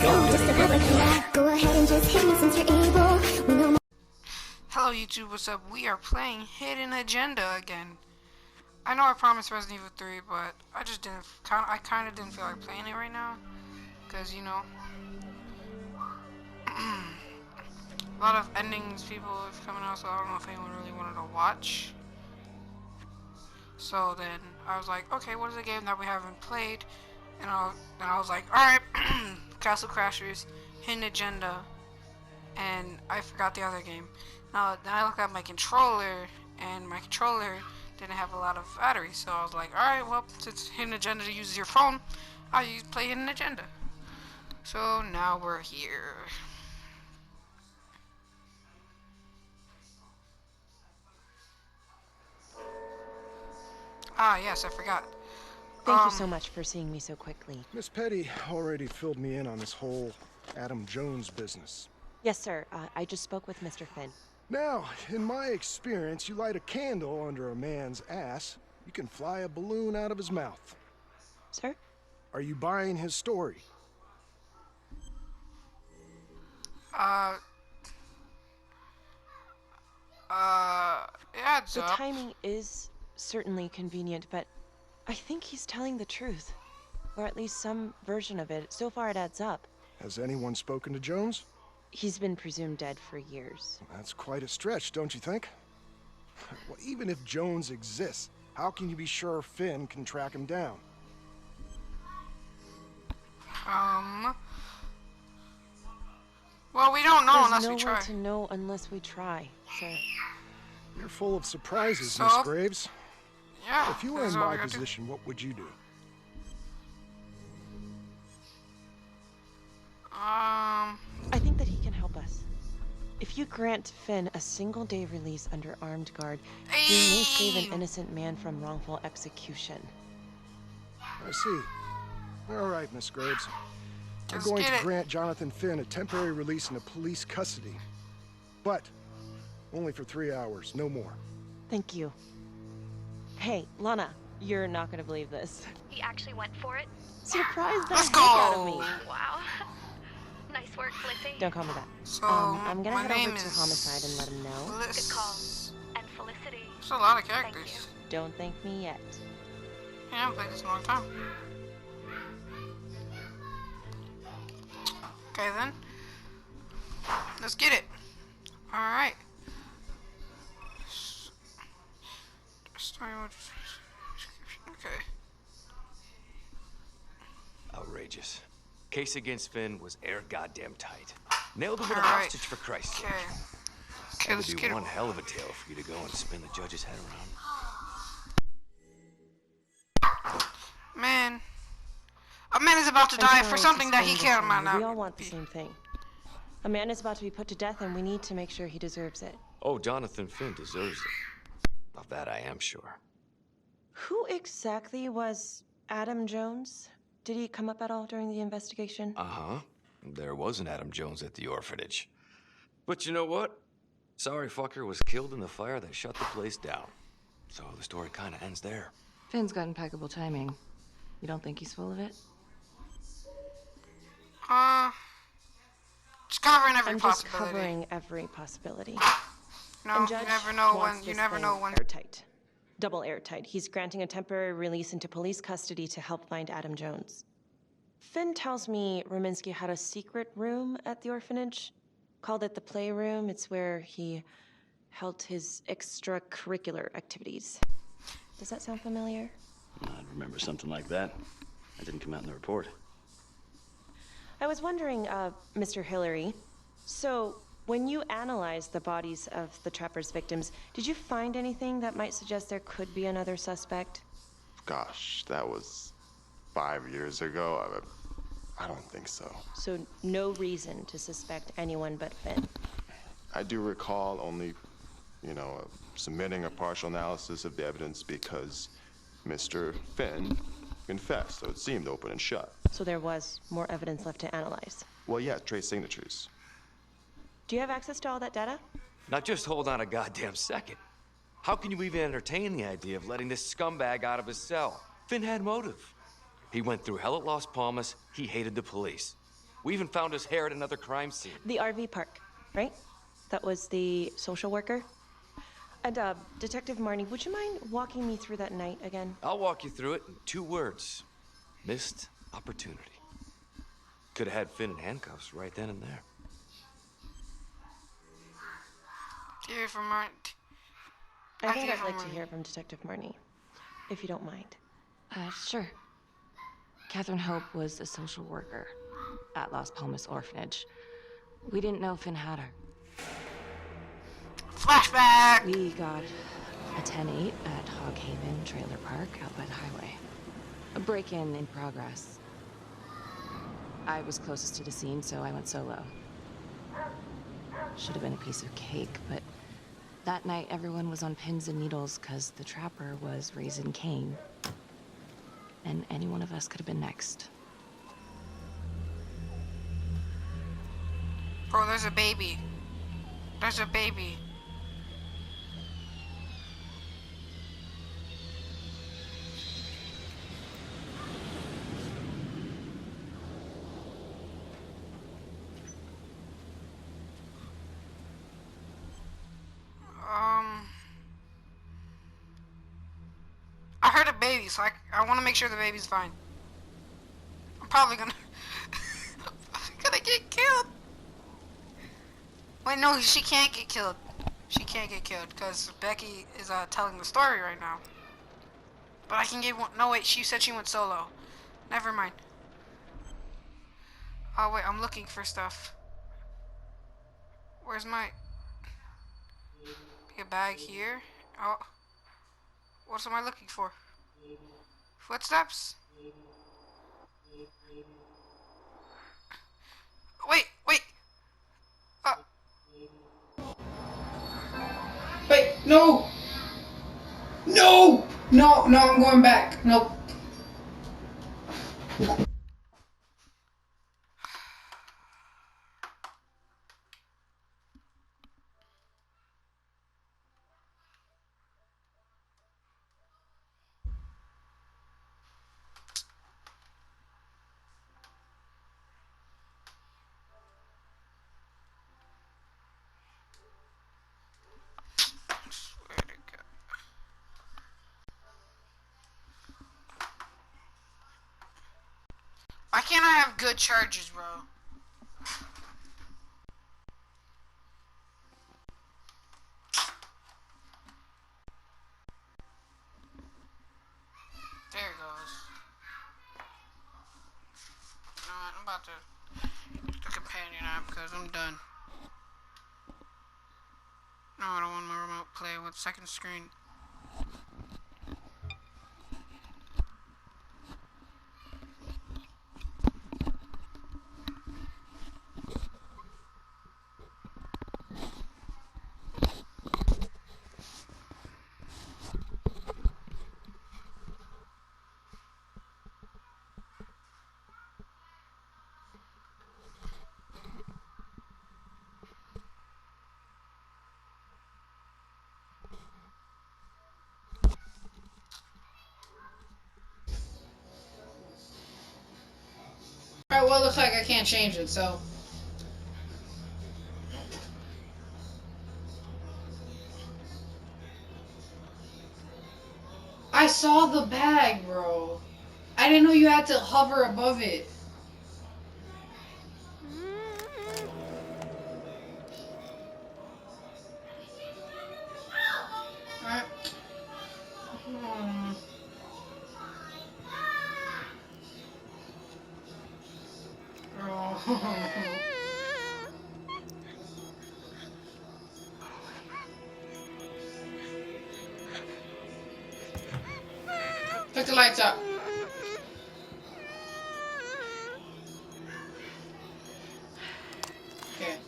Go ahead and just hit me since you're able. We know. Hello YouTube, what's up? We are playing Hidden Agenda again. I know I promised Resident Evil 3, but I just didn't. I kind of didn't feel like playing it right now, cause you know, a lot of endings people are coming out, so I don't know if anyone really wanted to watch. So then I was like, okay, what is a game that we haven't played? And I was like, all right, Castle Crashers, Hidden Agenda, and I forgot the other game. Now then I looked at my controller, and my controller didn't have a lot of battery, so I was like, alright, well, since Hidden Agenda uses your phone, I'll play Hidden Agenda. So now we're here. Ah, yes, I forgot. Thank you so much for seeing me so quickly. Miss Petty already filled me in on this whole Adam Jones business. Yes, sir. I just spoke with Mr. Finn. Now, in my experience, you light a candle under a man's ass, you can fly a balloon out of his mouth. Sir? Are you buying his story? It adds The up. timing is certainly convenient, but I think he's telling the truth. Or at least some version of it. So far it adds up. Has anyone spoken to Jones? He's been presumed dead for years. That's quite a stretch, don't you think? Well, even if Jones exists, how can you be sure Finn can track him down? Well, we don't know There's unless no we way try. to know unless we try, sir. You're full of surprises, So? Miss Graves. Yeah. If you were that's in all my we gotta do. position, what would you do? I think that he can help us. If you grant Finn a single-day release under armed guard, we may save an innocent man from wrongful execution. I see. All right, Miss Graves. I'm Just going get to it. grant Jonathan Finn a temporary release into police custody. But only for 3 hours, no more. Thank you. Hey, Lana, you're not gonna believe this. He actually went for it? Surprise the Let's heck out of go. me. Wow. Nice work, Felicity. Don't call me that. So, I'm gonna my head name over to is Homicide and let him know. Good call. And Felicity. There's a lot of Thank characters. Don't thank me yet. Yeah, I haven't played this in a long time. Okay then. Let's get it. Alright. Starting with description. Okay. Outrageous. Case against Finn was air goddamn tight. Nailed him with a Alright. hostage for Christ's sake. Okay. Okay, That let's would get be one it. hell of a tale for you to go and spin the judge's head around. Man. A man is about to I'm die sorry for to something that he explain can't this, might Lana. not We all want the be. same thing. A man is about to be put to death, and we need to make sure he deserves it. Oh, Jonathan Finn deserves it. Of that I am sure. Who exactly was Adam Jones? Did he come up at all during the investigation? Uh-huh. There was an Adam Jones at the orphanage. But you know what? Sorry fucker was killed in the fire that shut the place down. So the story kind of ends there. Finn's got impeccable timing. You don't think he's full of it? Just covering every I'm just possibility. covering every possibility. No, And you Judge never know wants when. You this never thing know when. Airtight. Double airtight. He's granting a temporary release into police custody to help find Adam Jones. Finn tells me Rominsky had a secret room at the orphanage. Called it the playroom. It's where he held his extracurricular activities. Does that sound familiar? I'd remember something like that. That didn't come out in the report. I was wondering, Mr. Hillary, so when you analyzed the bodies of the Trapper's victims, did you find anything that might suggest there could be another suspect? Gosh, that was 5 years ago. I don't think so. So no reason to suspect anyone but Finn. I do recall only, submitting a partial analysis of the evidence because Mr. Finn confessed, so it seemed open and shut. So there was more evidence left to analyze. Well, yeah, trace signatures. Do you have access to all that data? Now just hold on a goddamn second. How can you even entertain the idea of letting this scumbag out of his cell? Finn had motive. He went through hell at Las Palmas. He hated the police. We even found his hair at another crime scene. The RV park, right? That was the social worker. And, Detective Marnie, would you mind walking me through that night again? I'll walk you through it in 2 words. Missed opportunity. Could have had Finn in handcuffs right then and there. Hear from Marnie. I think I'd like to hear from Detective Marnie, if you don't mind. Sure. Catherine Hope was a social worker at Las Palmas Orphanage. We didn't know Finn had her. Flashback! We got a 10-8 at Hog Haven Trailer Park out by the highway. A break-in in progress. I was closest to the scene, so I went solo. Should have been a piece of cake, but that night everyone was on pins and needles because the trapper was raising Cain. And any one of us could have been next. Bro, there's a baby. There's a baby. I heard a baby, so I want to make sure the baby's fine. I'm probably gonna get killed. Wait, no, she can't get killed. She can't get killed because Becky is telling the story right now. But I can give one. No, wait, she said she went solo. Never mind. Oh wait, I'm looking for stuff. Where's my a bag here? Oh, what am I looking for? Footsteps? Wait. Wait, no! No! No, I'm going back. Nope. Why can't I have good charges, bro? There it goes. You know what? I'm about to the companion app because I'm done. No, I don't want my remote play with second screen. Alright, well, it looks like I can't change it, so. I saw the bag, bro. I didn't know you had to hover above it. Alright. Put the lights up. Okay.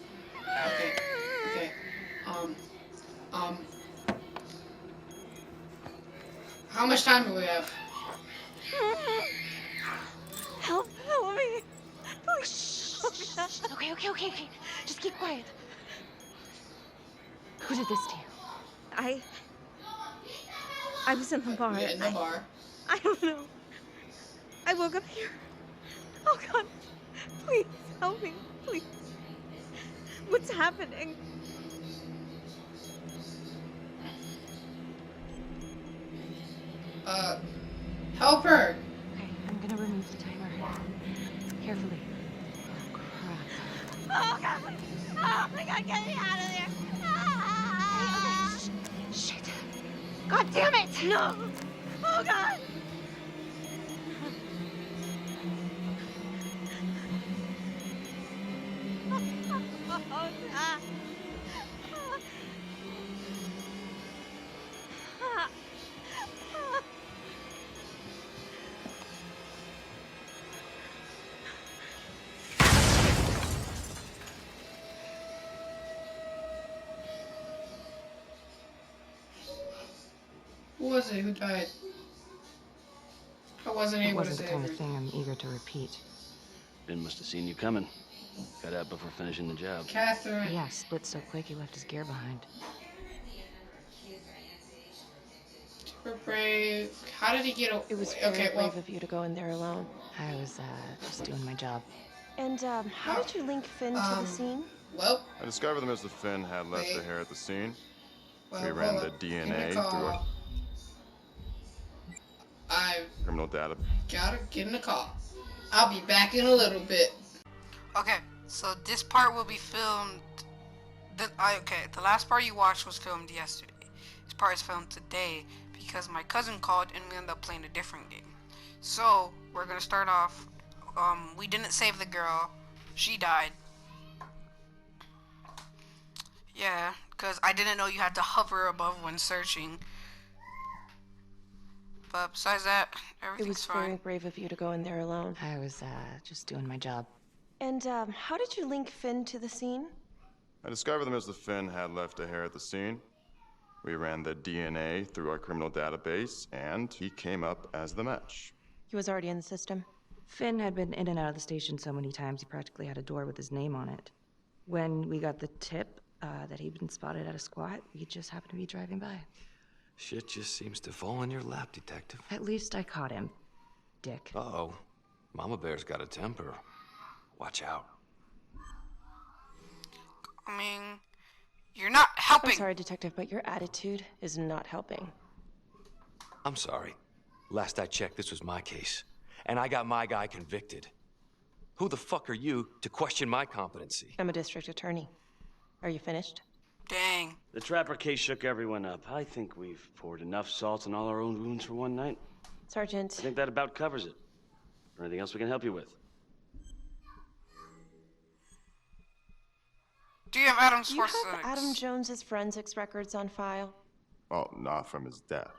How much time do we have? Help me. Please. Okay. Just keep quiet. Who did this to you? I was in the bar. In the bar. I don't know. I woke up here. Oh, God. Please. Help me, please. What's happening? Help her. Okay, I'm gonna remove the timer. Carefully. Oh, crap. Oh, God. Oh, my God, get me out of there. Ah! Okay, shit. God damn it! No! Oh, God! Oh, God. Who was it who died? I wasn't It able to wasn't the save kind her. of thing I'm eager to repeat. Ben must have seen you coming. Got out before finishing the job. Catherine. Yeah, split so quick he left his gear behind. Super brave. How did he get away? It was very Okay, well. brave of you to go in there alone. I was, just doing my job. And, how did you link Finn to the scene? Well. I discovered that Mr. Finn had left Wait. the hair at the scene. Well, We ran hold the up. Give me a DNA through our call. I criminal data. gotta get in the call. I'll be back in a little bit. Okay, so this part will be filmed. The last part you watched was filmed yesterday. This part is filmed today because my cousin called and we ended up playing a different game. So we're gonna start off. We didn't save the girl. She died. Yeah, because I didn't know you had to hover above when searching. But besides that, It everything's was very fine. brave of you to go in there alone. I was, just doing my job. And, how did you link Finn to the scene? I discovered that Mr. Finn had left the hair at the scene. We ran the DNA through our criminal database, and he came up as the match. He was already in the system. Finn had been in and out of the station so many times he practically had a door with his name on it. When we got the tip that he'd been spotted at a squat, we just happened to be driving by. Shit just seems to fall in your lap, Detective. At least I caught him, dick. Uh-oh. Mama Bear's got a temper. Watch out. I mean, you're not helping. I'm sorry, Detective, but your attitude is not helping. I'm sorry. Last I checked, this was my case. And I got my guy convicted. Who the fuck are you to question my competency? I'm a district attorney. Are you finished? Dang. The Trapper case shook everyone up. I think we've poured enough salt on all our own wounds for one night. Sergeant. I think that about covers it. Or anything else we can help you with? Do you have Adam's Do you have forensics? Adam Jones's forensics records on file? Well, not from his death.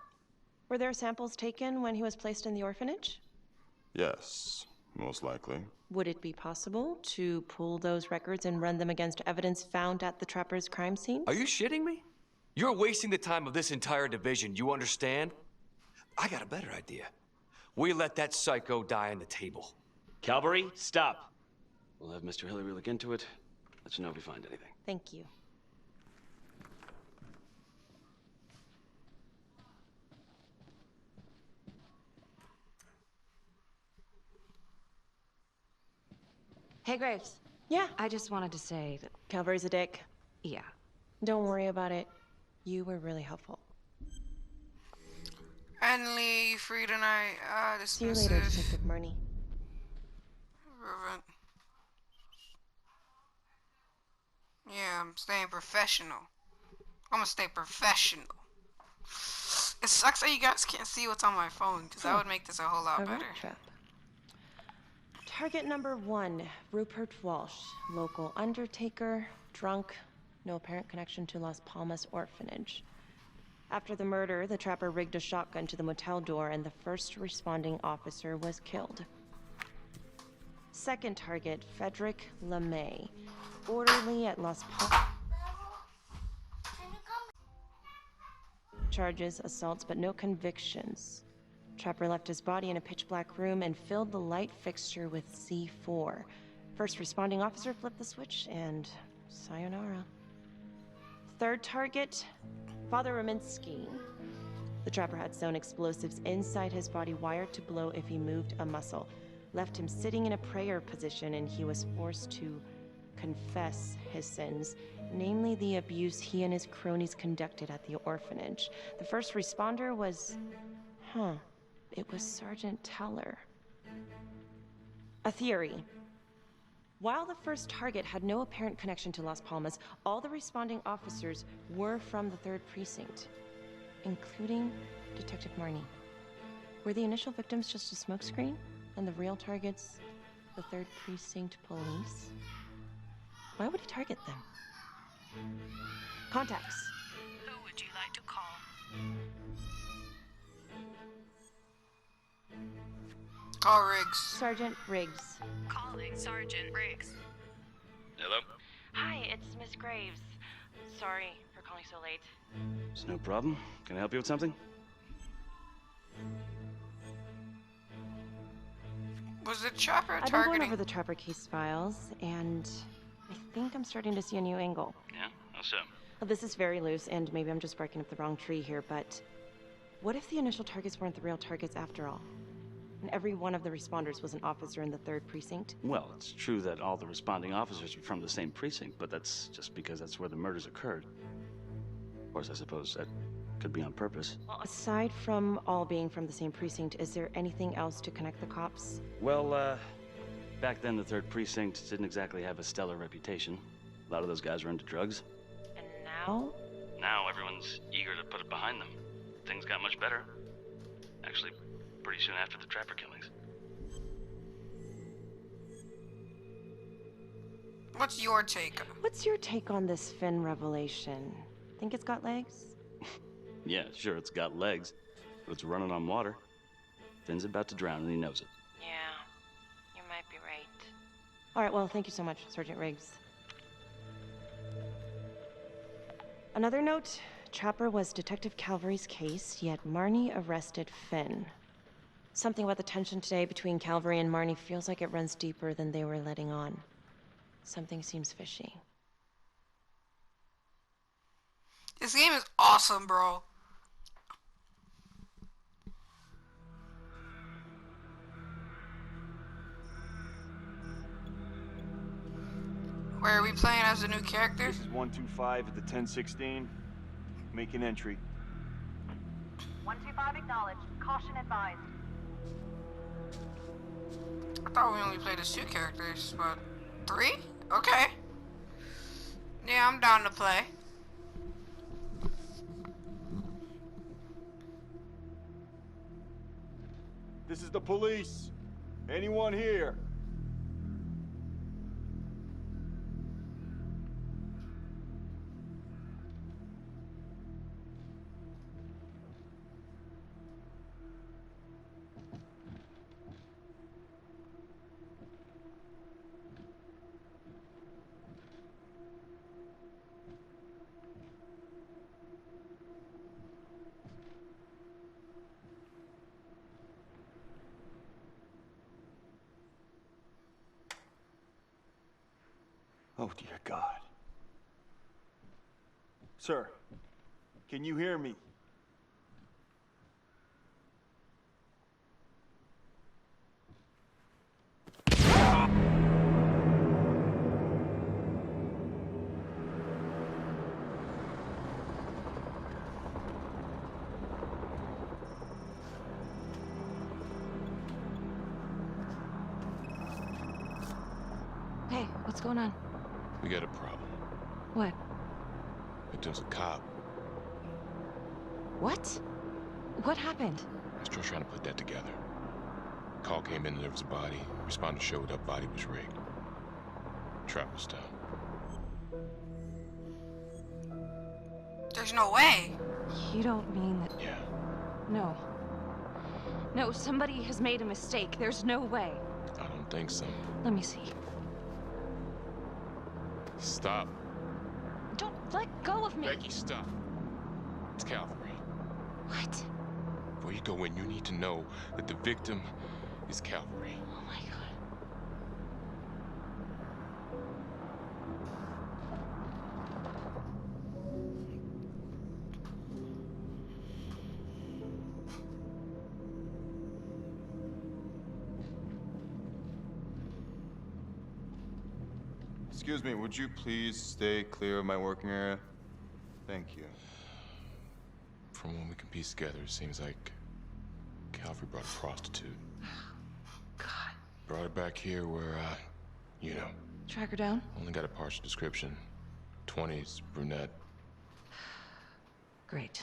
Were there samples taken when he was placed in the orphanage? Yes, most likely. Would it be possible to pull those records and run them against evidence found at the Trapper's crime scene? Are you shitting me? You're wasting the time of this entire division, you understand? I got a better idea. We let that psycho die on the table. Calvary, stop. We'll have Mr. Hillary look into it. Let you know if we find anything. Thank you. Hey, Graves. Yeah, I just wanted to say that, Calvary's a dick. yeah. Don't worry about it. You were really helpful. Finally, free tonight. See you later, Detective Marnie. Yeah, I'm staying professional. I'm gonna stay professional. It sucks that you guys can't see what's on my phone, because that would make this a whole lot A better. rat trap. Target number 1, Rupert Walsh, local undertaker, drunk, no apparent connection to Las Palmas orphanage. After the murder, the Trapper rigged a shotgun to the motel door and the first responding officer was killed. Second target, Frederick LeMay, orderly at Las Palmas. Charges, assaults, but no convictions. Trapper left his body in a pitch-black room and filled the light fixture with C4. First responding officer flipped the switch and sayonara. Third target, Father Rominsky. The Trapper had sewn explosives inside his body wired to blow if he moved a muscle. left him sitting in a prayer position, and he was forced to confess his sins, namely the abuse he and his cronies conducted at the orphanage. The first responder was... it was Sergeant Teller. A theory. While the first target had no apparent connection to Las Palmas, all the responding officers were from the 3rd Precinct, including Detective Marnie. Were the initial victims just a smokescreen, and the real targets the 3rd Precinct police? Why would he target them? Contacts. Who would you like to call? Call Riggs. Sergeant Riggs. Calling Sergeant Riggs. Hello? Hi, it's Miss Graves. Sorry for calling so late. It's no problem. Can I help you with something? Was the Trapper I've been targeting? going over the Trapper case files, and I think I'm starting to see a new angle. Yeah? How so? Well, this is very loose, and maybe I'm just barking up the wrong tree here, but what if the initial targets weren't the real targets after all? And every one of the responders was an officer in the 3rd Precinct? Well, it's true that all the responding officers are from the same precinct, but that's just because that's where the murders occurred. Of course, I suppose that could be on purpose. Well, aside from all being from the same precinct, is there anything else to connect the cops? Well, back then the 3rd Precinct didn't exactly have a stellar reputation. A lot of those guys were into drugs. And now? Now everyone's eager to put it behind them. Things got much better. Actually, pretty soon after the Trapper killings. What's your take? What's your take on this Finn revelation? Think it's got legs? Yeah, sure, it's got legs, but it's running on water. Finn's about to drown and he knows it. Yeah, you might be right. All right, well, thank you so much, Sergeant Riggs. Another note, Trapper was Detective Calvary's case, yet Marnie arrested Finn. Something about the tension today between Calvary and Marnie feels like it runs deeper than they were letting on. Something seems fishy. This game is awesome, bro. Where are we playing as a new character? This is 125 at the 1016. Make an entry. 125 acknowledged. Caution advised. I thought we only played as 2 characters, but 3? Okay. Yeah, I'm down to play. This is the police. Anyone here? Oh, dear God. Sir, can you hear me? Hey, what's going on? We got a problem. What? Victim's a cop. What? What happened? I'm still trying to put that together. Call came in and there was a body. Responder showed up, body was rigged. Trapper style. There's no way. You don't mean that... Yeah. No. No, somebody has made a mistake. There's no way. I don't think so. Let me see. Stop. Don't let go of me. Becky, stop. It's Calvary. What? Before you go in, you need to know that the victim is Calvary. Oh my God. Excuse me, would you please stay clear of my working area? Thank you. From what we can piece together, it seems like Calvary brought a prostitute. God. Brought her back here where, you know. Track her down? Only got a partial description. 20s, brunette. Great.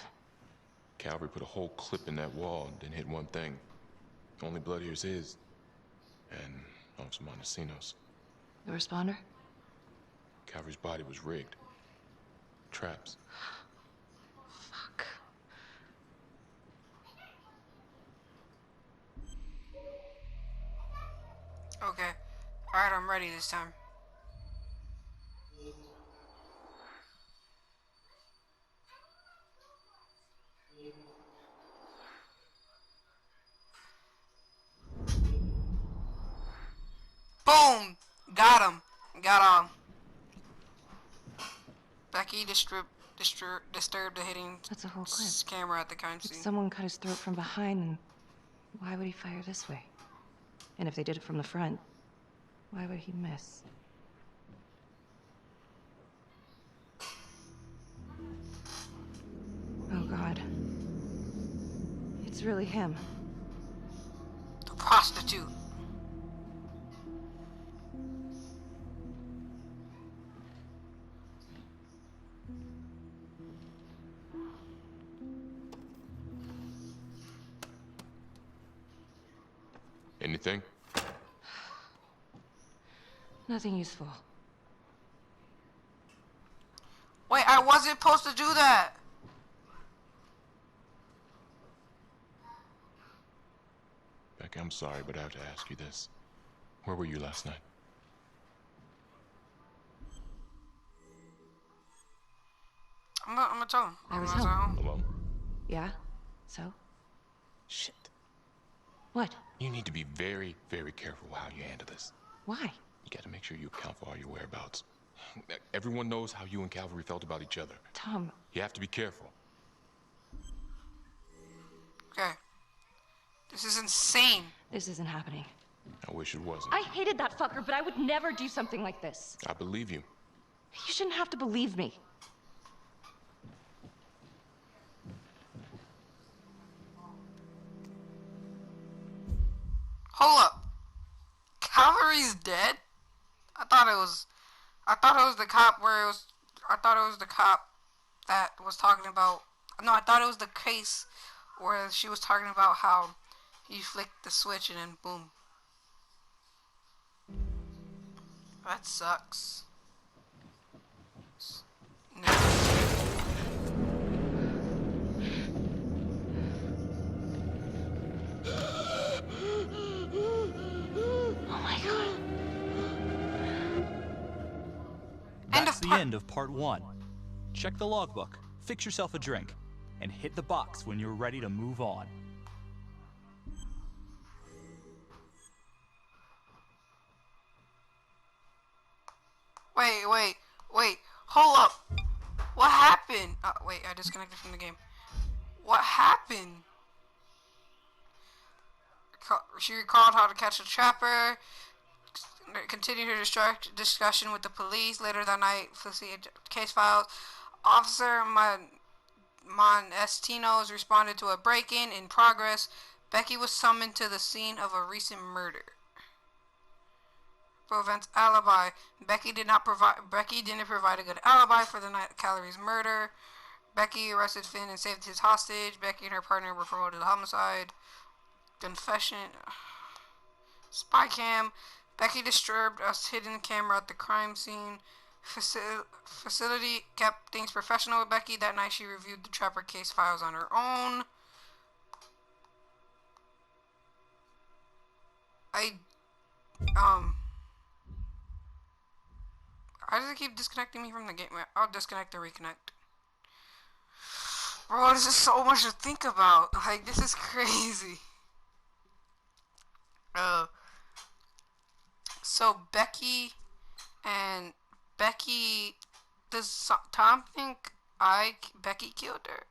Calvary put a whole clip in that wall and didn't hit one thing. Only blood here's his. And also Montesinos. The responder? Calvary's body was rigged. Traps. Fuck. Okay. Alright, I'm ready this time. Boom! Got him. Got him. Becky disturbed the hitting That's a whole clip. camera at the crime If scene. someone cut his throat from behind, then why would he fire this way? And if they did it from the front, why would he miss? Oh God. It's really him. The prostitute. Anything? Nothing useful. Wait, I wasn't supposed to do that. Becky, I'm sorry, but I have to ask you this. Where were you last night? I'm gonna tell him. I was I'm gonna home. tell him. Alone? Yeah? So? Shit. What? You need to be very, very careful how you handle this. Why? You gotta make sure you account for all your whereabouts. Everyone knows how you and Calvary felt about each other. Tom. You have to be careful. Okay. This is insane. This isn't happening. I wish it wasn't. I hated that fucker, but I would never do something like this. I believe you. You shouldn't have to believe me. Hold up. Calvary's dead? I thought it was the cop where it was, I thought it was the cop that was talking about, no, I thought it was the case where she was talking about how he flicked the switch and then boom. That sucks. No. That's the end of part 1. Check the logbook, fix yourself a drink, and hit the box when you're ready to move on. Wait, hold up. What happened? Wait, I disconnected from the game. What happened? She recalled how to catch a trapper, continued her discussion with the police. Later that night, Felicity case files. Officer Montesinos responded to a break-in in progress. Becky was summoned to the scene of a recent murder. Prevents alibi. Becky didn't provide a good alibi for the night of Calvary's murder. Becky arrested Finn and saved his hostage. Becky and her partner were promoted to homicide. Confession. Spy cam. Becky disturbed us hidden camera at the crime scene. Facility kept things professional with Becky. That night she reviewed the Trapper case files on her own. Why does it keep disconnecting me from the game? I'll disconnect and reconnect. Bro, this is so much to think about. Like, this is crazy. So Becky, does Tom think Becky killed her?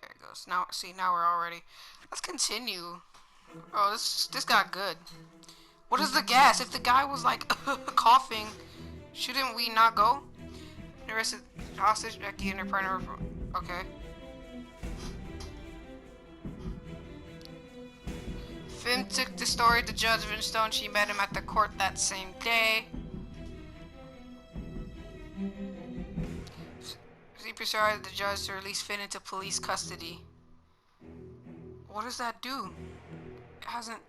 There it goes. Now we're all ready. Let's continue. Oh, this got good. What is the gas? If the guy was like coughing, shouldn't we not go? Arrested hostage Becky and her partner. Okay. Finn took the story to Judge Vinstone. She met him at the court that same day. She persuaded the judge to release Finn into police custody. What does that do? It hasn't.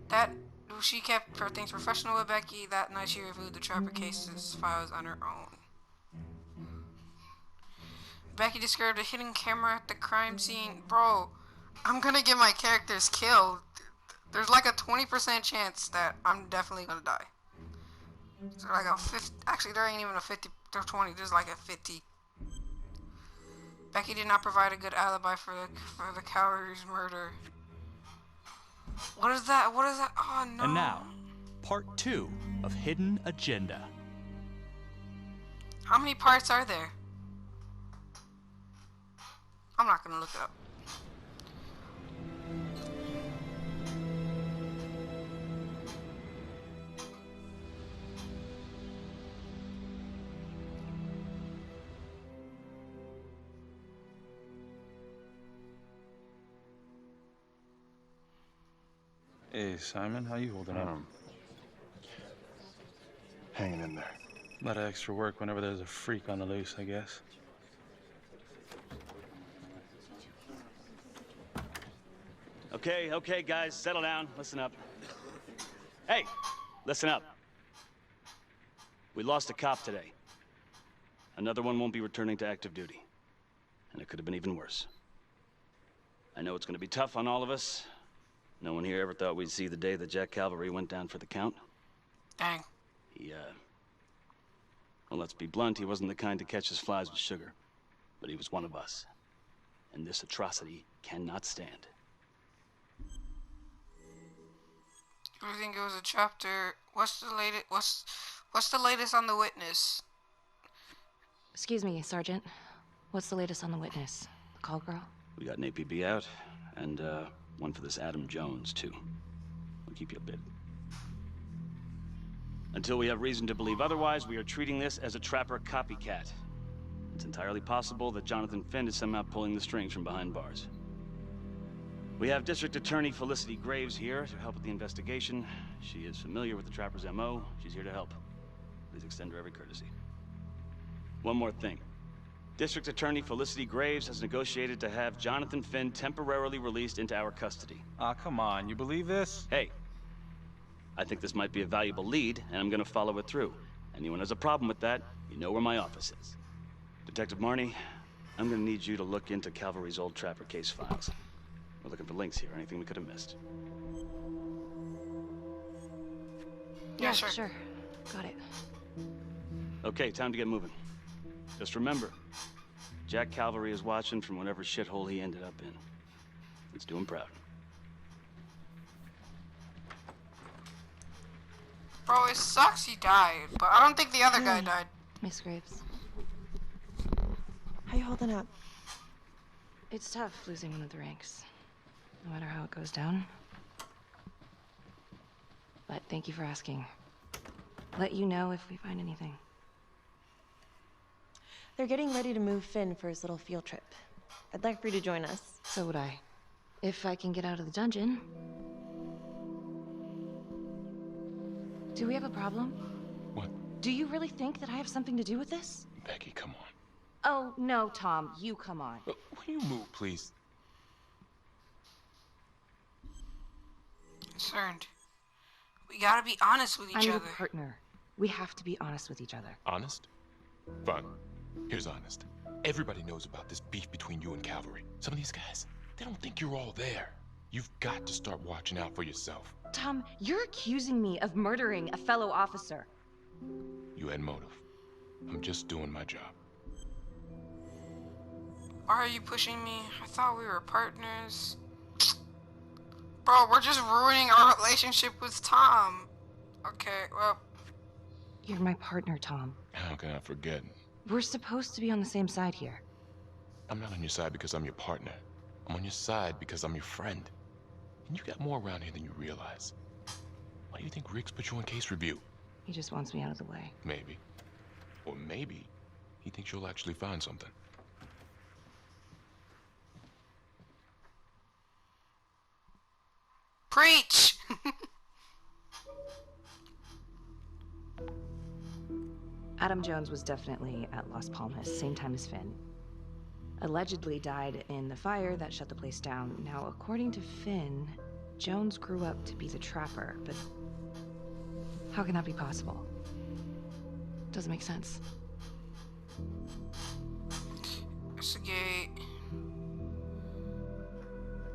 That. She kept her things professional with Becky. That night she reviewed the Trapper case's files on her own. Becky discovered a hidden camera at the crime scene. Bro, I'm gonna get my characters killed. There's like a 20% chance that I'm definitely gonna die. So like a 50. Actually, there ain't even a 50 or 20. There's like a 50. Becky did not provide a good alibi for the Calvary's murder. What is that? What is that? Oh no. And now, part 2 of Hidden Agenda. How many parts are there? I'm not gonna look it up. Hey, Simon, how you holding up? Hanging in there. A lot of extra work whenever there's a freak on the loose, I guess. Okay, guys, settle down. Listen up. Hey, listen up. We lost a cop today. Another one won't be returning to active duty. And it could have been even worse. I know it's going to be tough on all of us. No one here ever thought we'd see the day that Jack Calvary went down for the count. Dang. Well, let's be blunt, he wasn't the kind to catch his flies with sugar. But he was one of us. And this atrocity cannot stand. I think it was a chapter. What's the latest? What's the latest on the witness? Excuse me, Sergeant. What's the latest on the witness? The call girl? We got an APB out, and one for this Adam Jones, too. We'll keep you updated. Until we have reason to believe otherwise, we are treating this as a Trapper copycat. It's entirely possible that Jonathan Finn is somehow pulling the strings from behind bars. We have District Attorney Felicity Graves here to help with the investigation. She is familiar with the Trapper's MO. She's here to help. Please extend her every courtesy. One more thing. District Attorney Felicity Graves has negotiated to have Jonathan Finn temporarily released into our custody. Ah, come on, you believe this? Hey, I think this might be a valuable lead, and I'm gonna follow it through. Anyone has a problem with that, you know where my office is. Detective Marney, I'm gonna need you to look into Calvary's old Trapper case files. We're looking for links here, anything we could have missed. Yeah, sure. Sure. Got it. Okay, time to get moving. Just remember, Jack Calvary is watching from whatever shithole he ended up in. Let's do him proud. Bro, it sucks he died, but I don't think the other guy died. Miss Graves. How you holding up? It's tough losing one of the ranks. No matter how it goes down. But thank you for asking. Let you know if we find anything. They're getting ready to move Finn for his little field trip. I'd like for you to join us. So would I. If I can get out of the dungeon. Do we have a problem? What? Do you really think that I have something to do with this? Becky, come on. Oh, no, Tom. You come on. Will you move, please? Concerned. We gotta be honest with each I'm your other. partner. We have to be honest with each other. Honest? Fine. Here's honest. Everybody knows about this beef between you and Calvary. Some of these guys, they don't think you're all there. You've got to start watching out for yourself. Tom, you're accusing me of murdering a fellow officer. You had motive. I'm just doing my job. Why are you pushing me? I thought we were partners. Bro, we're just ruining our relationship with Tom. Okay, well. You're my partner, Tom. How can I forget? We're supposed to be on the same side here. I'm not on your side because I'm your partner. I'm on your side because I'm your friend. And you got more around here than you realize. Why do you think Riggs put you on case review? He just wants me out of the way. Maybe. Or maybe he thinks you'll actually find something. Preach! Adam Jones was definitely at Las Palmas, same time as Finn. Allegedly died in the fire that shut the place down. Now, according to Finn, Jones grew up to be the trapper, but how can that be possible? Doesn't make sense. Investigate.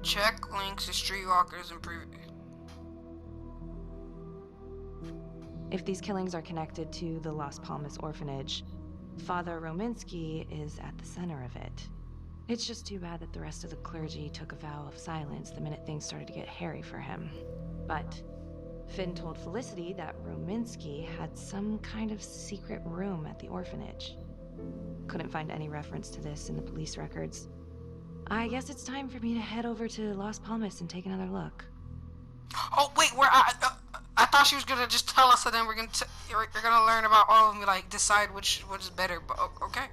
Check links to streetwalkers and If these killings are connected to the Las Palmas orphanage, Father Rominsky is at the center of it. It's just too bad that the rest of the clergy took a vow of silence the minute things started to get hairy for him. But Finn told Felicity that Rominsky had some kind of secret room at the orphanage. Couldn't find any reference to this in the police records. I guess it's time for me to head over to Las Palmas and take another look. Oh wait, I thought she was gonna just tell us, and then you're gonna learn about all of them, like decide which is better. But okay.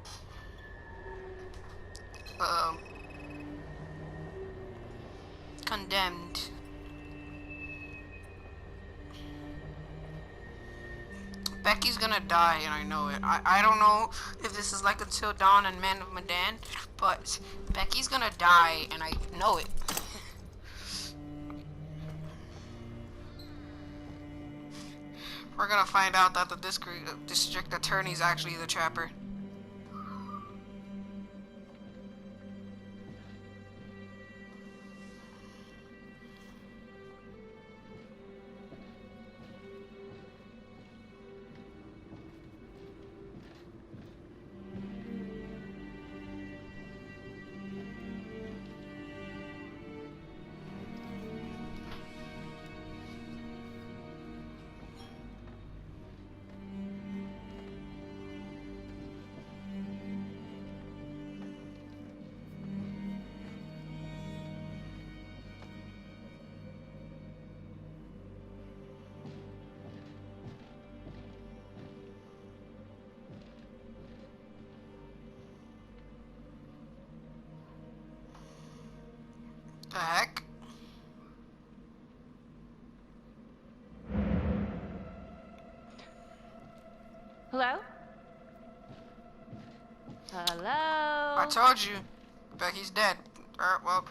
Condemned. Becky's gonna die, and I know it. I don't know if this is like Until Dawn and Man of Medan, but Becky's gonna die, and I know it. We're gonna find out that the district attorney's actually the trapper. The heck? Hello? Hello? I told you. Becky's dead. Alright, well.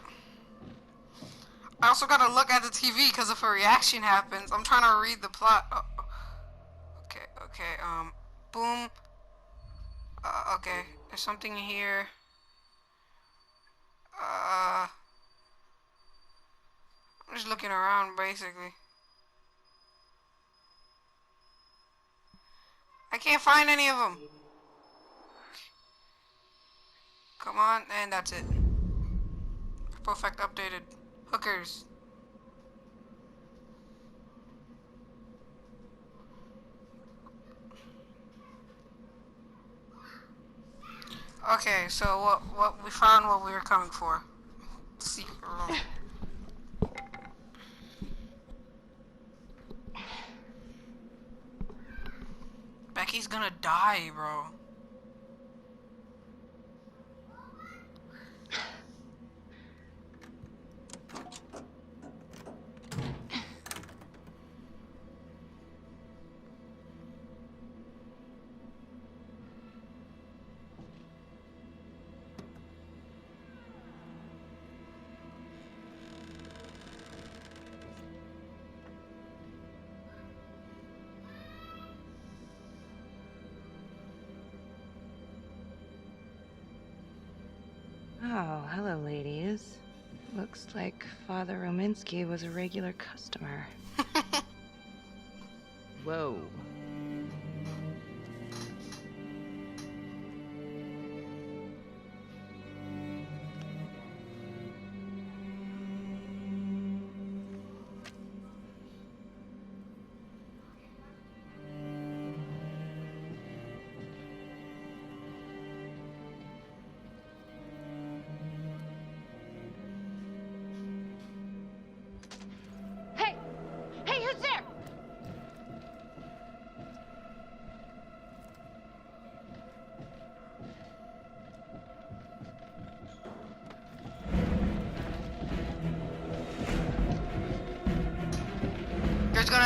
I also gotta look at the TV because if a reaction happens, I'm trying to read the plot. Oh. Okay, boom. Okay, there's something here. I'm just looking around, basically. I can't find any of them. Come on, and that's it. Perfect updated. Hookers. Okay, so what we found what we were coming for. Secret room. Becky's gonna die, bro. Oh, hello, ladies. Looks like Father Rominsky was a regular customer. Whoa. Hey! Hey, who's there?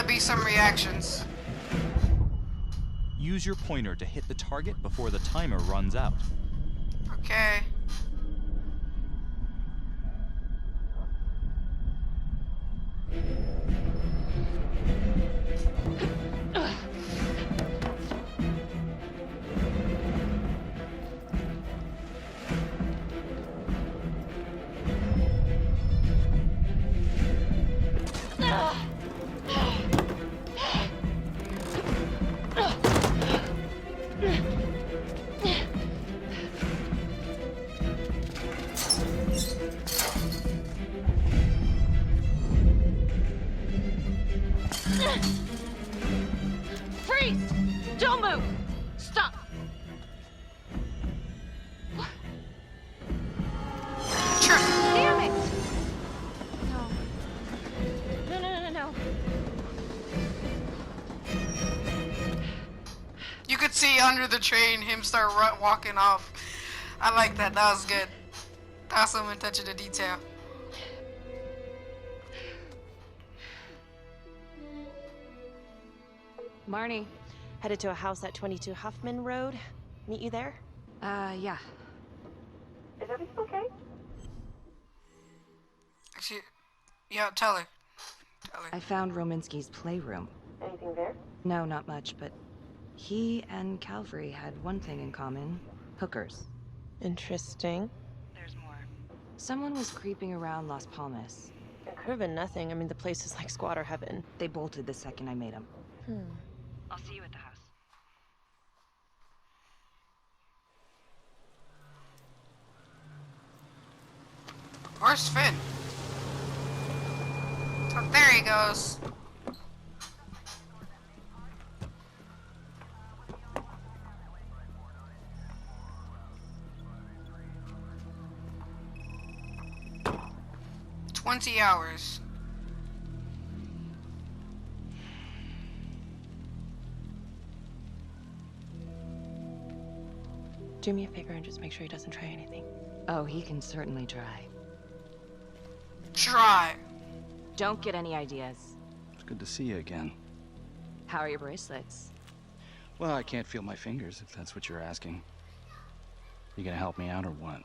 gonna be some reactions. Use your pointer to hit the target before the timer runs out. Okay. Freeze! Don't move! Stop! Damn it! No. No, no, no, no. You could see under the train him start walking off. I like that. That was good. That's some attention to detail. Marnie. Headed to a house at 22 Huffman Road. Meet you there? Yeah. Is everything okay? Actually, yeah, tell her. Tell her. I found Rominsky's playroom. Anything there? No, not much, but he and Calvary had one thing in common. Hookers. Interesting. There's more. Someone was creeping around Las Palmas. It could have been nothing. I mean, the place is like squatter heaven. They bolted the second I made them. I'll see you at the house. Where's Finn? Oh, there he goes. $20 hours. Do me a favor and just make sure he doesn't try anything. Oh, he can certainly try. Try. Don't get any ideas. It's good to see you again. How are your bracelets? Well, I can't feel my fingers, if that's what you're asking. You gonna help me out or what?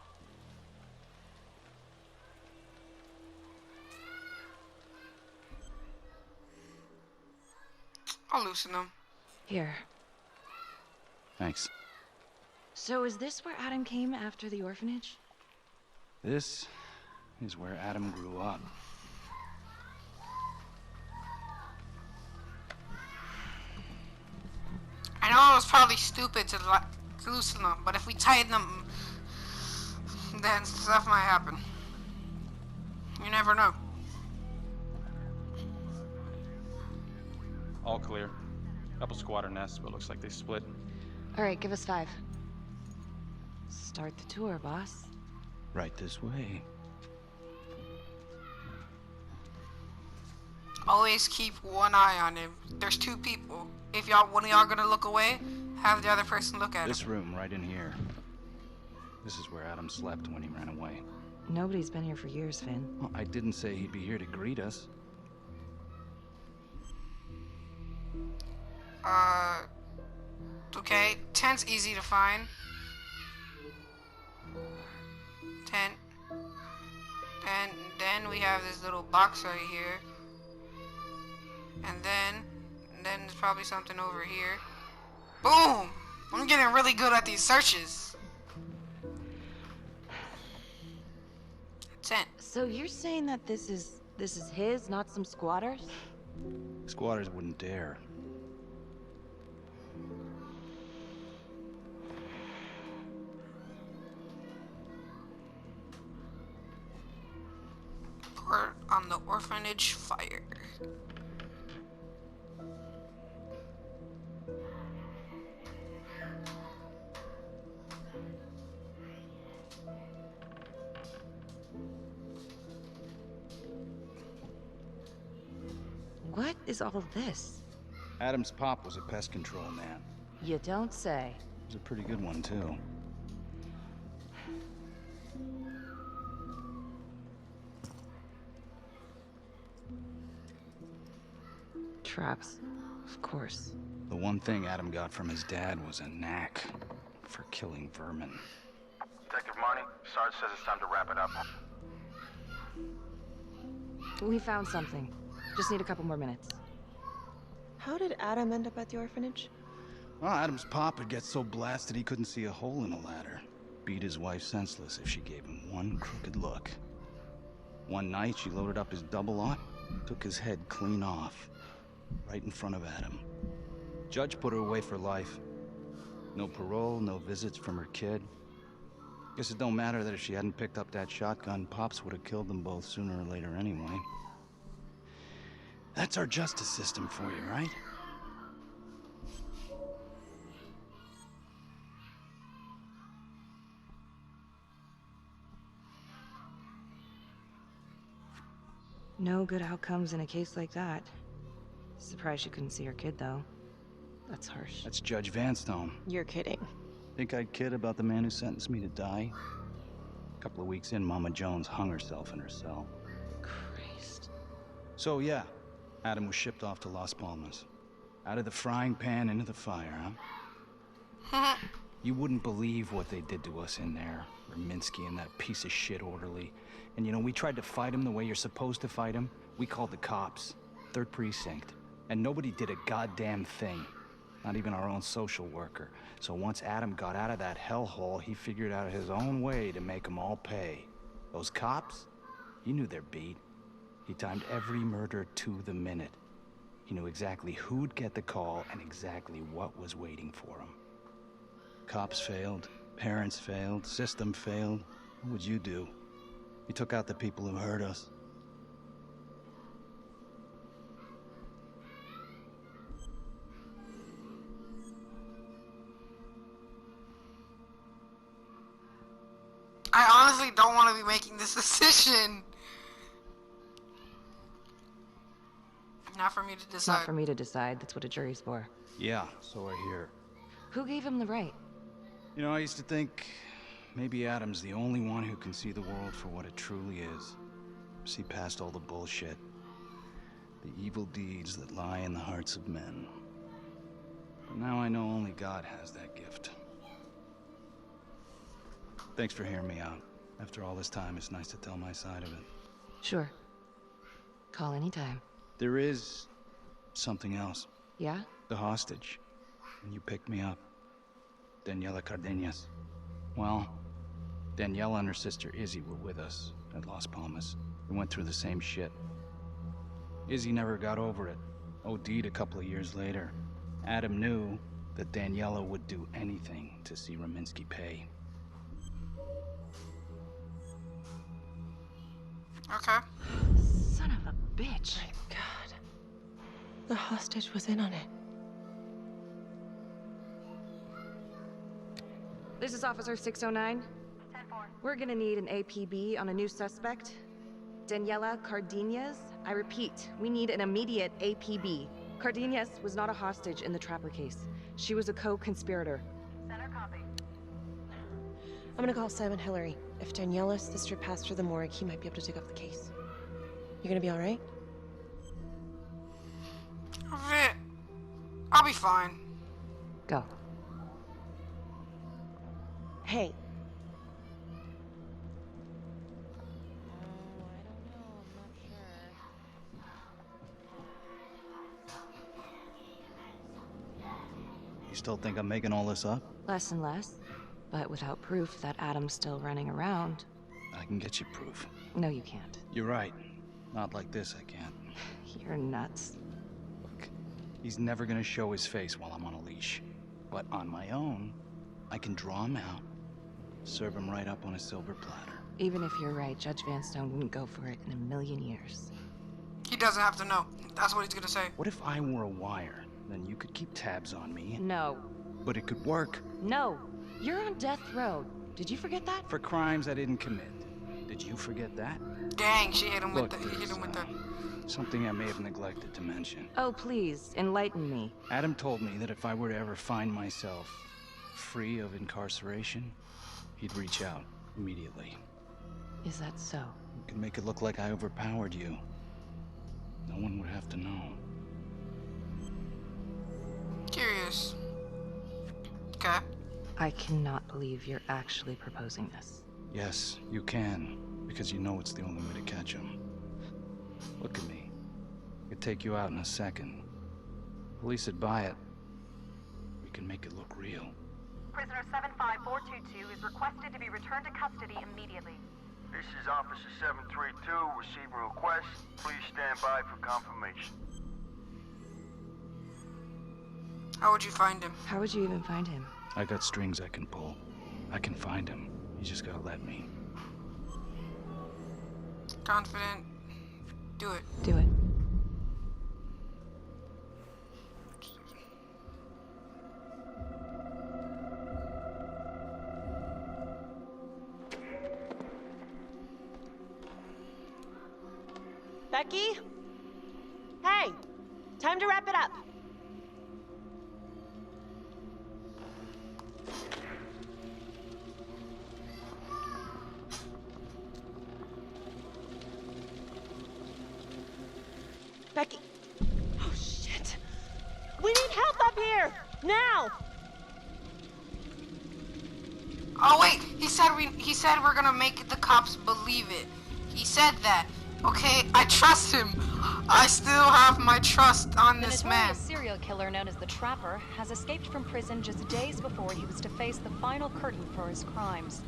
I'll loosen them. Here. Thanks. So is this where Adam came after the orphanage? This is where Adam grew up. I know it was probably stupid to loosen them, but if we tighten them, then stuff might happen. You never know. All clear. Couple squatter nests, but looks like they split. All right, give us 5. Start the tour, boss. Right this way. Always keep one eye on him. There's 2 people. If one of y'all gonna look away, have the other person look at This him. room right in here. This is where Adam slept when he ran away. Nobody's been here for years, Finn. Well, I didn't say he'd be here to greet us. Okay. Tent's easy to find. Tent. And then we have this little box right here. And then there's probably something over here. Boom! I'm getting really good at these searches. Tent. So you're saying that this is his, not some squatters? Squatters wouldn't dare. Report on the orphanage fire. What is all this? Adam's pop was a pest control man. You don't say. He was a pretty good one, too. traps. Of course. The one thing Adam got from his dad was a knack for killing vermin. Detective Marnie, Sarge says it's time to wrap it up. We found something. Just need a couple more minutes. How did Adam end up at the orphanage? Well, Adam's pop would get so blasted he couldn't see a hole in a ladder. Beat his wife senseless if she gave him one crooked look. One night, she loaded up his double-aught, took his head clean off, right in front of Adam. Judge put her away for life. No parole, no visits from her kid. Guess it don't matter that if she hadn't picked up that shotgun, Pops would have killed them both sooner or later anyway. That's our justice system for you, right? No good outcomes in a case like that. Surprised she couldn't see her kid, though. That's harsh. That's Judge Vanstone. You're kidding. Think I'd kid about the man who sentenced me to die? A couple of weeks in, Mama Jones hung herself in her cell. Christ. So yeah, Adam was shipped off to Las Palmas. Out of the frying pan into the fire, huh? You wouldn't believe what they did to us in there. Rominsky and that piece of shit orderly. And you know, we tried to fight him the way you're supposed to fight him. We called the cops. 3rd Precinct. And nobody did a goddamn thing. Not even our own social worker. So once Adam got out of that hellhole, he figured out his own way to make them all pay. Those cops, he knew their beat. He timed every murder to the minute. He knew exactly who'd get the call and exactly what was waiting for him. Cops failed, parents failed, system failed. What would you do? He took out the people who hurt us. I honestly don't want to be making this decision. Not for me to decide. Not for me to decide. That's what a jury's for. Yeah, so I hear. Who gave him the right? You know, I used to think maybe Adam's the only one who can see the world for what it truly is. See past all the bullshit. The evil deeds that lie in the hearts of men. But now I know only God has that gift. Thanks for hearing me out. After all this time, it's nice to tell my side of it. Sure. Call anytime. There is something else. Yeah? The hostage. When you picked me up. Daniela Cardenas. Well, Daniela and her sister Izzy were with us at Las Palmas. We went through the same shit. Izzy never got over it. OD'd a couple of years later. Adam knew that Daniela would do anything to see Rominsky pay. Okay. Son of a bitch. My God. The hostage was in on it. This is Officer 609. 10-4. We're gonna need an APB on a new suspect. Daniela Cardenas. I repeat, we need an immediate APB. Cardenas was not a hostage in the Trapper case. She was a co-conspirator. Center copy. I'm gonna call Simon Hillary. If Daniela's sister passed through the morgue, he might be able to take up the case. You gonna be all right? I'll be fine. Go. Hey. You still think I'm making all this up? Less and less. But without proof that Adam's still running around. I can get you proof. No, you can't. You're right. Not like this, I can't. You're nuts. Look, he's never gonna show his face while I'm on a leash. But on my own, I can draw him out, serve him right up on a silver platter. Even if you're right, Judge Vanstone wouldn't go for it in a million years. He doesn't have to know. That's what he's gonna say. What if I were a wire? Then you could keep tabs on me. No. But it could work. No. You're on death row. Did you forget that? For crimes I didn't commit. Did you forget that? Dang, she hit him Look, with the. He hit him with the. Something I may have neglected to mention. Oh, please, enlighten me. Adam told me that if I were to ever find myself free of incarceration, he'd reach out immediately. Is that so? You can make it look like I overpowered you. No one would have to know. serious. Okay. I cannot believe you're actually proposing this. Yes, you can, because you know it's the only way to catch him. Look at me. I could take you out in a second. Police would buy it. We can make it look real. Prisoner 75422 is requested to be returned to custody immediately. This is Officer 732 receiving request. Please stand by for confirmation. How would you find him? How would you even find him? I got strings I can pull. I can find him. You just gotta let me. Confident. Do it. Do it. Becky? Hey! Time to wrap it up. Becky. Oh, shit. We need help up here! Now! Oh wait, he said we're gonna make the cops believe it. He said that. Okay, I trust him. I still have my trust on this man. The notorious serial killer known as the Trapper has escaped from prison just days before he was to face the final curtain for his crimes.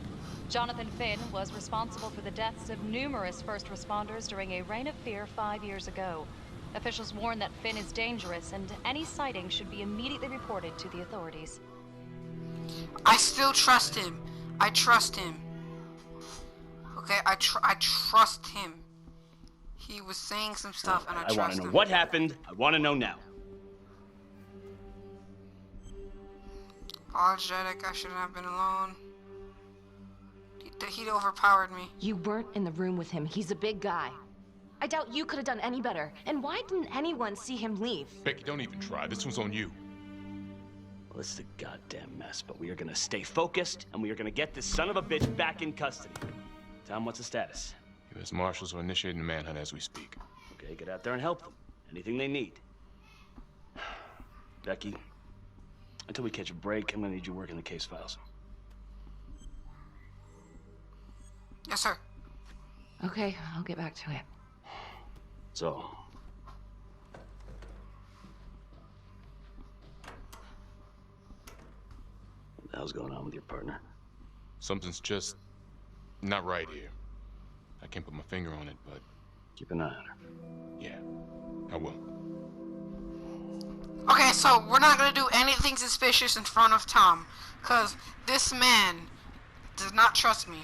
Jonathan Finn was responsible for the deaths of numerous first responders during a reign of fear 5 years ago. Officials warn that Finn is dangerous and any sighting should be immediately reported to the authorities. I still trust him. I trust him. Okay, I trust him. He was saying some stuff and I trust him. I want to know what happened. I want to know now. Apologetic, I shouldn't have been alone. He overpowered me. You weren't in the room with him. He's a big guy. I doubt you could have done any better. And why didn't anyone see him leave? Becky, don't even try. This one's on you. Well, it's a goddamn mess, but we are gonna stay focused, and we are gonna get this son of a bitch back in custody. Tom, what's the status? U.S. Marshals are initiating a manhunt as we speak. Okay, get out there and help them. Anything they need. Becky, until we catch a break, I'm gonna need you working the case files. Yes, sir. Okay, I'll get back to it. So, what the hell's going on with your partner? Something's just not right here. I can't put my finger on it, but... Keep an eye on her. Yeah, I will. Okay, so we're not gonna do anything suspicious in front of Tom, because this man does not trust me.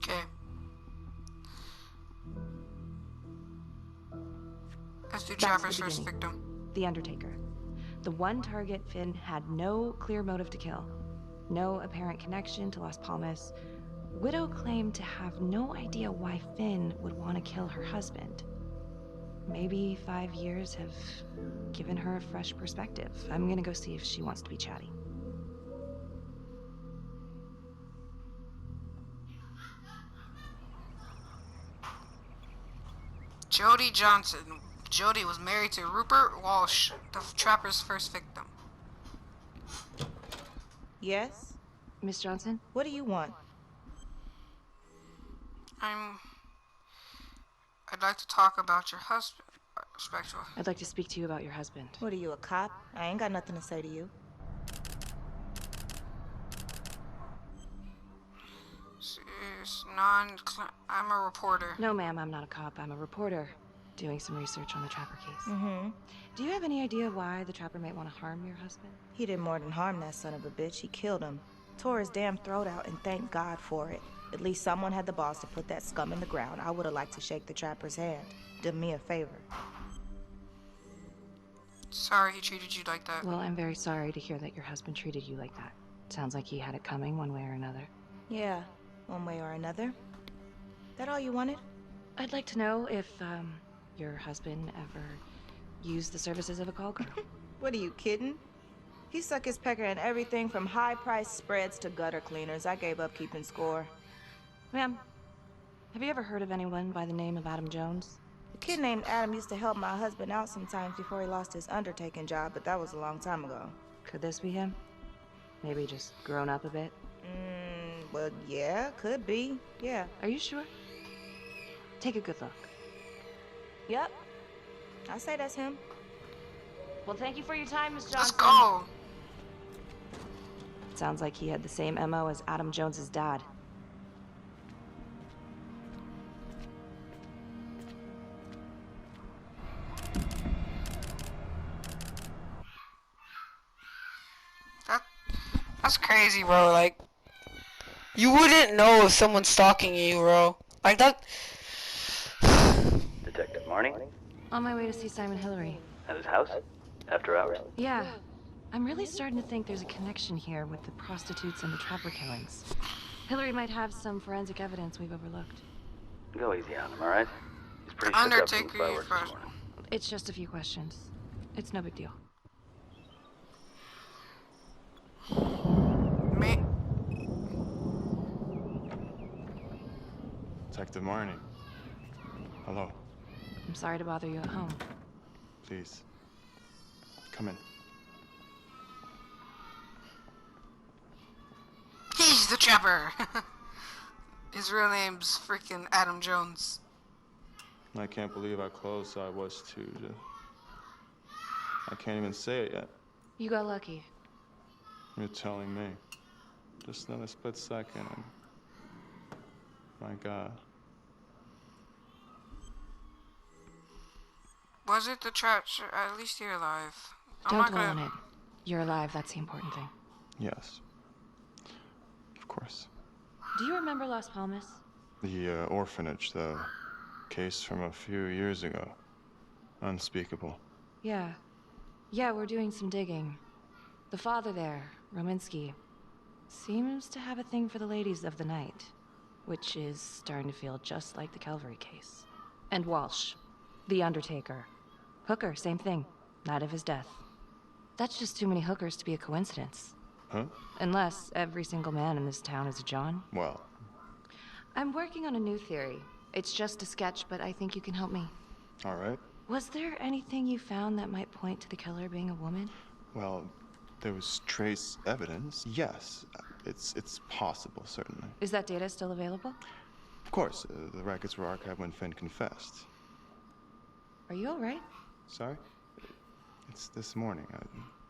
Okay. Let's do Trapper's first victim. The Undertaker. The one target Finn had no clear motive to kill. No apparent connection to Las Palmas. Widow claimed to have no idea why Finn would want to kill her husband. Maybe 5 years have given her a fresh perspective. I'm gonna go see if she wants to be chatty. Jody Johnson. Jody was married to Rupert Walsh, the Trapper's first victim. Yes? Miss Johnson? What do you want? I'd like to talk about your husband. Respectful. I'd like to speak to you about your husband. What are you, a cop? I ain't got nothing to say to you. I'm a reporter. No, ma'am, I'm not a cop. I'm a reporter doing some research on the Trapper case. Mm-hmm. Do you have any idea why the Trapper might want to harm your husband? He did more than harm that son of a bitch. He killed him. Tore his damn throat out, and thank God for it. At least someone had the balls to put that scum in the ground. I would have liked to shake the Trapper's hand. Did me a favor. Sorry he treated you like that. Well, I'm very sorry to hear that your husband treated you like that. Sounds like he had it coming one way or another. Yeah, one way or another. That all you wanted? I'd like to know if, your husband ever used the services of a call girl. What are you kidding? He suck his pecker in everything from high-priced spreads to gutter cleaners. I gave up keeping score. Ma'am, have you ever heard of anyone by the name of Adam Jones? A kid named Adam used to help my husband out sometimes before he lost his undertaking job, but that was a long time ago. Could this be him? Maybe just grown up a bit? Well, yeah, could be. Yeah. Are you sure? Take a good look. Yep. I say that's him. Well, thank you for your time, Miss Johnson. Let's go. Sounds like he had the same MO as Adam Jones's dad. That's crazy, bro. Like, you wouldn't know if someone's stalking you, bro. Like that. Detective Marnie? On my way to see Simon Hillary. At his house? After hours? Yeah. I'm really starting to think there's a connection here with the prostitutes and the trapper killings. Hillary might have some forensic evidence we've overlooked. Go easy on him, alright? He's pretty shook up from the fireworks this morning. It's just a few questions. It's no big deal. Detective Marnie. Hello. I'm sorry to bother you at home. Please. Come in. He's the trapper. His real name's freaking Adam Jones. I can't believe how close I was to I can't even say it yet. You got lucky. You're telling me. Just another split second and... My God. Was it the trap? At least you're alive. Don't dwell on it. You're alive, that's the important thing. Yes. Of course. Do you remember Las Palmas? The orphanage, the case from a few years ago. Unspeakable. Yeah. Yeah, we're doing some digging. The father there, Rominsky, seems to have a thing for the ladies of the night, which is starting to feel just like the Calvary case. And Walsh, the Undertaker. Hooker, same thing. Night of his death. That's just too many hookers to be a coincidence. Huh? Unless every single man in this town is a John. Well. I'm working on a new theory. It's just a sketch, but I think you can help me. All right. Was there anything you found that might point to the killer being a woman? Well, there was trace evidence. Yes. It's possible, certainly. Is that data still available? Of course. The records were archived when Finn confessed. Are you all right? Sorry? It's this morning.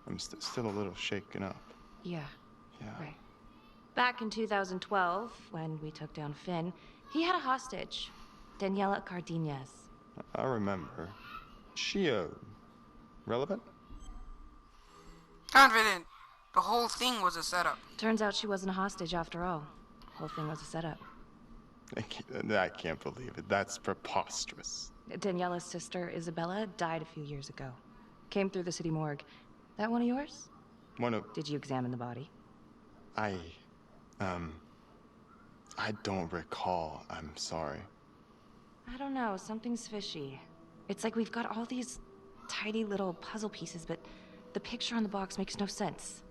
I'm still a little shaken up. Yeah. Yeah. Right. Back in 2012, when we took down Finn, he had a hostage, Daniela Cardenas. I remember. She, relevant? Confident. The whole thing was a setup. Turns out she wasn't a hostage after all. The whole thing was a setup. I can't believe it. That's preposterous. Daniela's sister, Isabella, died a few years ago. Came through the city morgue. That one of yours? One of... Did you examine the body? I don't recall. I'm sorry. I don't know. Something's fishy. It's like we've got all these tidy little puzzle pieces, but the picture on the box makes no sense.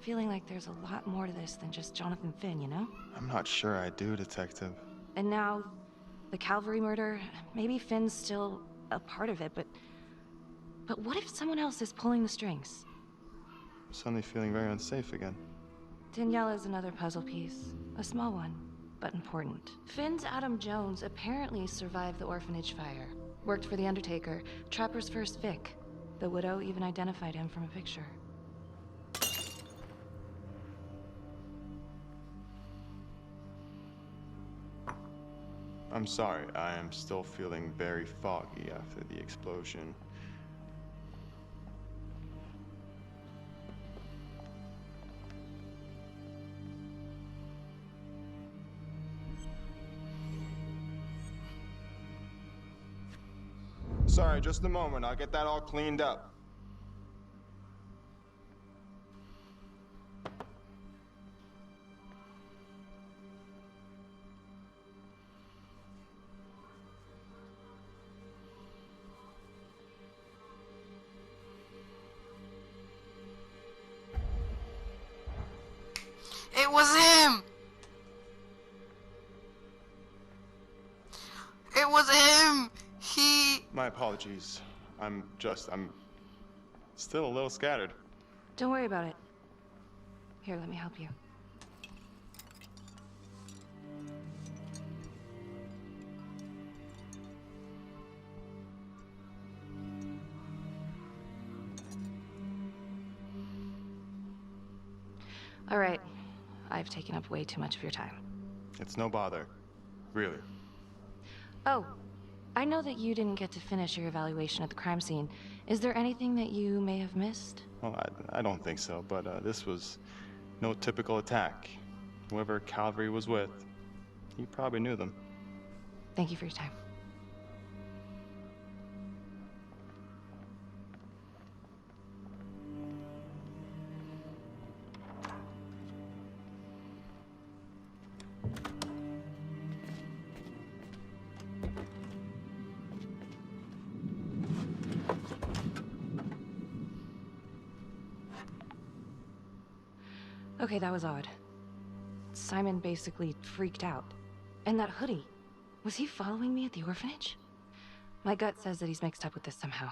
Feeling like there's a lot more to this than just Jonathan Finn, you know? I'm not sure I do, Detective. And now, the Calvary murder, maybe Finn's still a part of it, but what if someone else is pulling the strings? I'm suddenly feeling very unsafe again. Daniela's another puzzle piece. A small one, but important. Finn's Adam Jones apparently survived the orphanage fire. Worked for the Undertaker, Trapper's first Vic. The widow even identified him from a picture. I'm sorry. I am still feeling very foggy after the explosion. Sorry, just a moment. I'll get that all cleaned up. It was him! It was him! My apologies. I'm still a little scattered. Don't worry about it. Here, let me help you. All right. I've taken up way too much of your time. It's no bother. Really. Oh, I know that you didn't get to finish your evaluation at the crime scene. Is there anything that you may have missed? Well, I don't think so, but this was no typical attack. Whoever Calvary was with, he probably knew them. Thank you for your time. Okay, that was odd. Simon basically freaked out. And that hoodie. Was he following me at the orphanage? My gut says that he's mixed up with this somehow.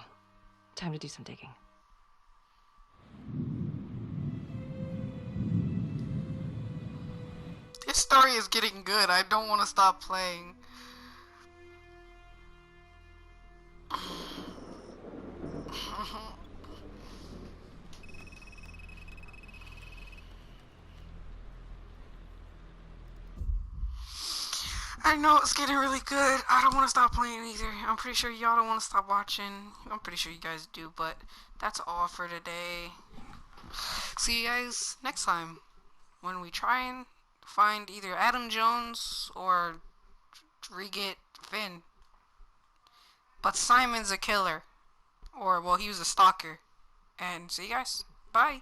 Time to do some digging. This story is getting good. I don't want to stop playing. I know it's getting really good. I don't want to stop playing either. I'm pretty sure y'all don't want to stop watching. I'm pretty sure you guys do, but that's all for today. See you guys next time when we try and find either Adam Jones or re-get Finn. But Simon's a killer. Or, well, he was a stalker. And see you guys. Bye.